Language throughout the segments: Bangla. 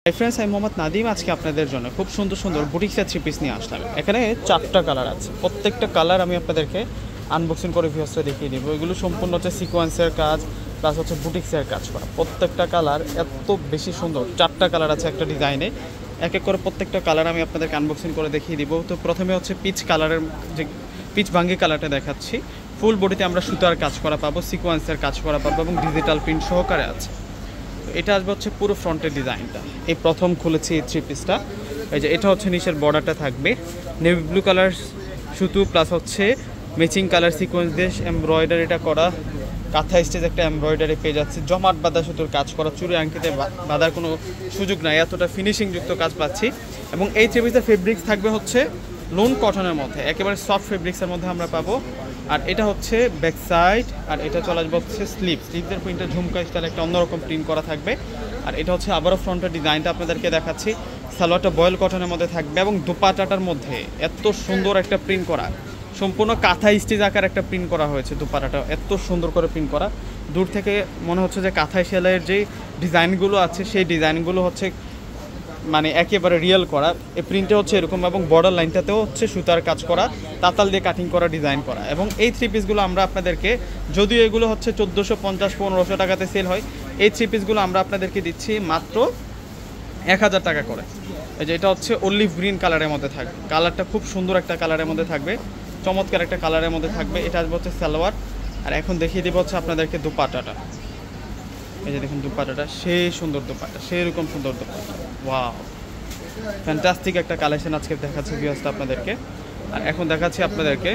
হাই ফ্রেন্ডস, আমি মোহাম্মদ নাদিম। আজকে আপনাদের জন্য খুব সুন্দর সুন্দর বুটিক্সের থ্রি পিস নিয়ে আসলাম। এখানে 4টা কালার আছে, প্রত্যেকটা কালার আমি আপনাদেরকে আনবক্সিং করে ভিউসটা দেখিয়ে দেবো। এগুলো সম্পূর্ণ হচ্ছে সিকোয়েন্সের কাজ প্লাস হচ্ছে বুটিক্সের কাজ করা। প্রত্যেকটা কালার এত বেশি সুন্দর, 4টা কালার আছে একটা ডিজাইনে। এক এক করে প্রত্যেকটা কালার আমি আপনাদেরকে আনবক্সিং করে দেখিয়ে দিব। তো প্রথমে হচ্ছে পিচ কালারের, যে পিচ ভাঙ্গি কালারটা দেখাচ্ছি। ফুল বডিতে আমরা সুতার কাজ করা পাবো, সিকোয়েন্সের কাজ করা পাবো এবং ডিজিটাল প্রিন্ট সহকারে আছে। এটা আসবে হচ্ছে পুরো ফ্রন্টের ডিজাইনটা। এই প্রথম খুলেছি এই থ্রি পিসটা। এই যে এটা হচ্ছে নিচের বর্ডারটা থাকবে নেভি ব্লু কালার সুতো প্লাস হচ্ছে ম্যাচিং কালার সিকোয়েন্স দিয়ে এমব্রয়ডারিটা করা, কাঁথা স্টেজ একটা এমব্রয়ডারি পেয়ে যাচ্ছে, জমাট বাঁধা সুতোর কাজ করা, চুরি আংটিতে বাঁধার কোনো সুযোগ নাই, এতটা ফিনিশিংযুক্ত কাজ পাচ্ছি। এবং এই থ্রি পিসের ফেব্রিক্স থাকবে হচ্ছে লোন কটনের মধ্যে, একেবারে সফট ফেব্রিক্সের মধ্যে আমরা পাবো। আর এটা হচ্ছে ব্যাক সাইড, আর এটা চলে আসবে হচ্ছে স্লিভসের প্রিন্টটা ঝুমকা স্টাইল একটা অন্যরকম প্রিন্ট করা থাকবে। আর এটা হচ্ছে আবারও ফ্রন্টের ডিজাইনটা আপনাদেরকে দেখাচ্ছি। সালোয়ারটা বয়েল কটনের মধ্যে থাকবে এবং দুপাটাটার মধ্যে এত সুন্দর একটা প্রিন্ট করা, সম্পূর্ণ কাঁথা স্টিচ আকার একটা প্রিন্ট করা হয়েছে। দুপাটাটা এত সুন্দর করে প্রিন্ট করা, দূর থেকে মনে হচ্ছে যে কাঁথা সেলাইয়ের যে ডিজাইনগুলো আছে সেই ডিজাইনগুলো হচ্ছে মানে একেবারে রিয়েল করা। এই প্রিন্টে হচ্ছে এরকম এবং বর্ডার লাইনটাতেও হচ্ছে সুতার কাজ করা, তাতাল দিয়ে কাটিং করা, ডিজাইন করা। এবং এই থ্রি পিসগুলো আমরা আপনাদেরকে, যদিও এগুলো হচ্ছে 1450-1500 টাকাতে সেল হয়, এই থ্রি পিসগুলো আমরা আপনাদেরকে দিচ্ছি মাত্র 1000 টাকা করে। এই যে এটা হচ্ছে অলিভ গ্রিন কালারের মধ্যে থাকবে, কালারটা খুব সুন্দর একটা কালারের মধ্যে থাকবে, চমৎকার একটা কালারের মধ্যে থাকবে। এটা আসবে হচ্ছে সালোয়ার। আর এখন দেখিয়ে দেবো হচ্ছে আপনাদেরকে দুপাটাটা। এই যে দেখুন দুপাটাটা, সেই সুন্দর দুপাটা, সেই রকম সুন্দর দুপাটা। ওয়াও, ফ্যান্টাস্টিক একটা কালেকশন আজকে দেখাচ্ছি ভিউয়ার্সটা আপনাদেরকে। আর এখন দেখাচ্ছি আপনাদেরকে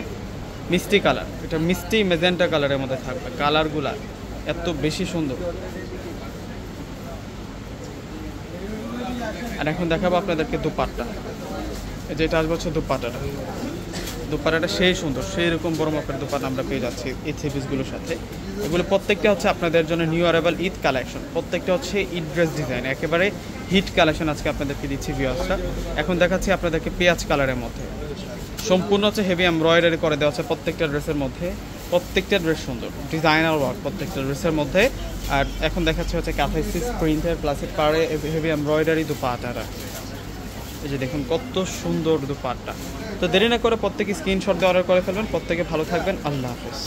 মিষ্টি কালার, এটা মিষ্টি মেজেন্টা কালারের মধ্যে থাকবে। কালারগুলা এত বেশি সুন্দর। আর এখন দেখাবো আপনাদেরকে দুপাট্টা। যেটা আসবে হচ্ছে দুপাটাটা, দুপাটাটা সেই সুন্দর, সেই রকম বড় মাপের দুপাটা আমরা পেয়ে যাচ্ছি এই থ্রি পিসগুলোর সাথে। এগুলো প্রত্যেকটা হচ্ছে আপনাদের জন্য নিউ অ্যারাইভাল ঈদ কালেকশন, প্রত্যেকটা হচ্ছে ঈদ ড্রেস ডিজাইন, একেবারে হিট কালেকশন আজকে আপনাদেরকে দিচ্ছি ভিউয়ার্সটা। এখন দেখাচ্ছি আপনাদেরকে পেঁয়াজ কালারের মধ্যে, সম্পূর্ণ হচ্ছে হেভি এমব্রয়ডারি করে দেওয়া হচ্ছে প্রত্যেকটা ড্রেসের মধ্যে। প্রত্যেকটা ড্রেস সুন্দর, ডিজাইনার ওয়ার্ক প্রত্যেকটা ড্রেসের মধ্যে। আর এখন দেখাচ্ছি হচ্ছে কাঁথা স্টিচ প্রিন্টের প্লাসের পাড়ে হেভি এমব্রয়ডারি দুপাটাটা। এই যে দেখুন কত সুন্দর দুপাট্টা। তো দেরি না করে প্রত্যেকে স্ক্রিনশট দিয়ে অর্ডার করে ফেলবেন। প্রত্যেকে ভালো থাকবেন, আল্লাহ হাফেজ।